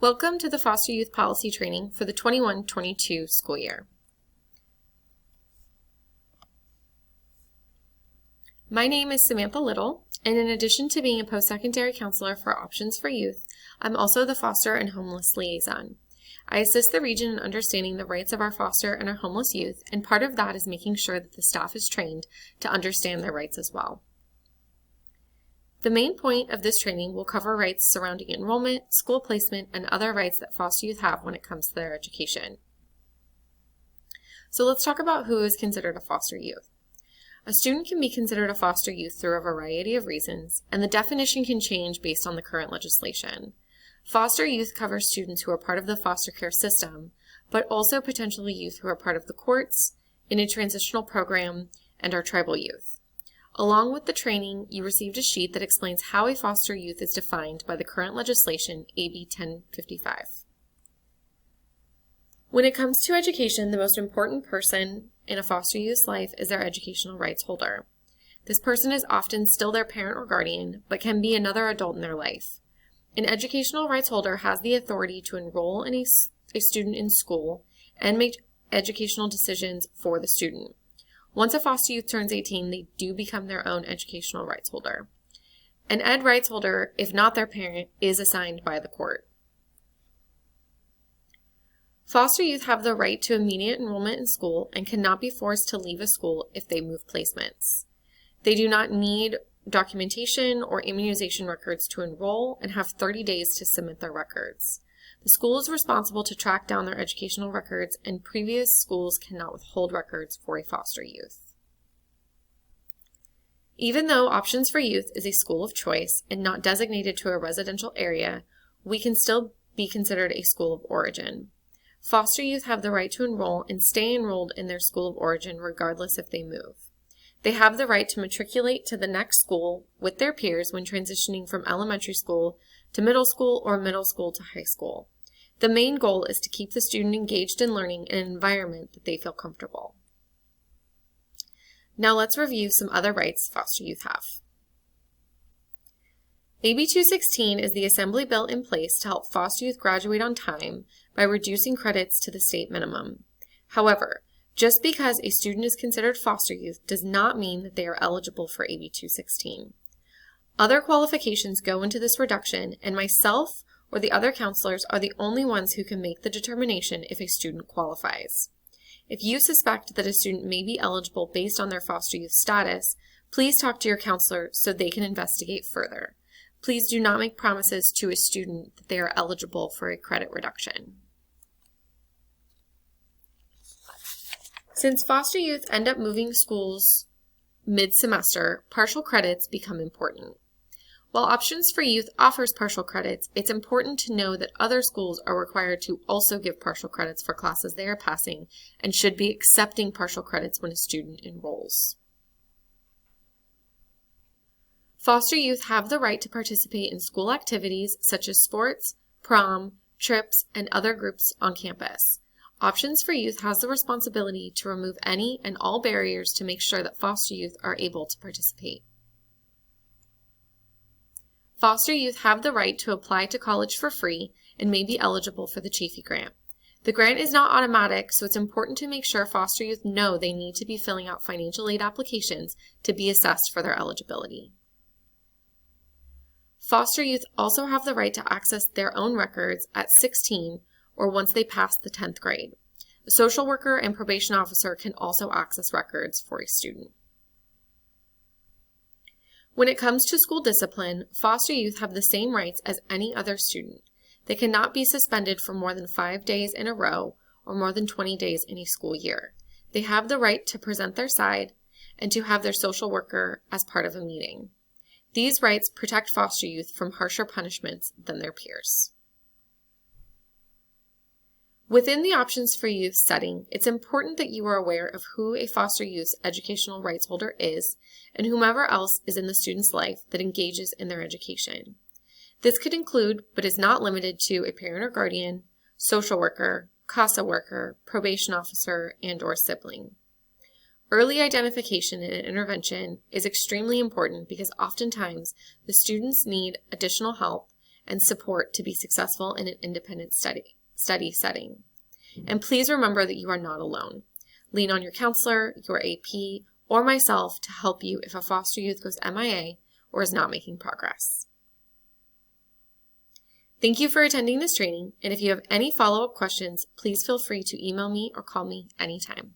Welcome to the Foster Youth Policy Training for the 21-22 school year. My name is Samantha Little, and in addition to being a post-secondary counselor for Options for Youth, I'm also the Foster and Homeless Liaison. I assist the region in understanding the rights of our foster and our homeless youth, and part of that is making sure that the staff is trained to understand their rights as well. The main point of this training will cover rights surrounding enrollment, school placement, and other rights that foster youth have when it comes to their education. So let's talk about who is considered a foster youth. A student can be considered a foster youth through a variety of reasons, and the definition can change based on the current legislation. Foster youth covers students who are part of the foster care system, but also potentially youth who are part of the courts, in a transitional program, and are tribal youth. Along with the training, you received a sheet that explains how a foster youth is defined by the current legislation, AB 1055. When it comes to education, the most important person in a foster youth's life is their educational rights holder. This person is often still their parent or guardian, but can be another adult in their life. An educational rights holder has the authority to enroll in a student in school and make educational decisions for the student. Once a foster youth turns 18, they do become their own educational rights holder. An ed rights holder, if not their parent, is assigned by the court. Foster youth have the right to immediate enrollment in school and cannot be forced to leave a school if they move placements. They do not need documentation or immunization records to enroll and have 30 days to submit their records. The school is responsible to track down their educational records, and previous schools cannot withhold records for a foster youth. Even though Options for Youth is a school of choice and not designated to a residential area, we can still be considered a school of origin. Foster youth have the right to enroll and stay enrolled in their school of origin regardless if they move. They have the right to matriculate to the next school with their peers when transitioning from elementary school to middle school or middle school to high school. The main goal is to keep the student engaged in learning in an environment that they feel comfortable. Now let's review some other rights foster youth have. AB 216 is the assembly bill in place to help foster youth graduate on time by reducing credits to the state minimum. However, just because a student is considered foster youth does not mean that they are eligible for AB 216. Other qualifications go into this reduction, and myself or the other counselors are the only ones who can make the determination if a student qualifies. If you suspect that a student may be eligible based on their foster youth status, please talk to your counselor so they can investigate further. Please do not make promises to a student that they are eligible for a credit reduction. Since foster youth end up moving schools mid-semester, partial credits become important. While Options for Youth offers partial credits, it's important to know that other schools are required to also give partial credits for classes they are passing and should be accepting partial credits when a student enrolls. Foster youth have the right to participate in school activities such as sports, prom, trips, and other groups on campus. Options for Youth has the responsibility to remove any and all barriers to make sure that foster youth are able to participate. Foster youth have the right to apply to college for free and may be eligible for the Chafee Grant. The grant is not automatic, so it's important to make sure foster youth know they need to be filling out financial aid applications to be assessed for their eligibility. Foster youth also have the right to access their own records at 16 or once they pass the 10th grade. A social worker and probation officer can also access records for a student. When it comes to school discipline, foster youth have the same rights as any other student. They cannot be suspended for more than 5 days in a row or more than 20 days in a school year. They have the right to present their side and to have their social worker as part of a meeting. These rights protect foster youth from harsher punishments than their peers. Within the Options for Youth setting, it's important that you are aware of who a foster youth's educational rights holder is and whomever else is in the student's life that engages in their education. This could include, but is not limited to, a parent or guardian, social worker, CASA worker, probation officer, and/or sibling. Early identification and intervention is extremely important because oftentimes the students need additional help and support to be successful in an independent study setting. And please remember that you are not alone. Lean on your counselor, your AP, or myself to help you if a foster youth goes MIA or is not making progress. Thank you for attending this training, and if you have any follow-up questions, please feel free to email me or call me anytime.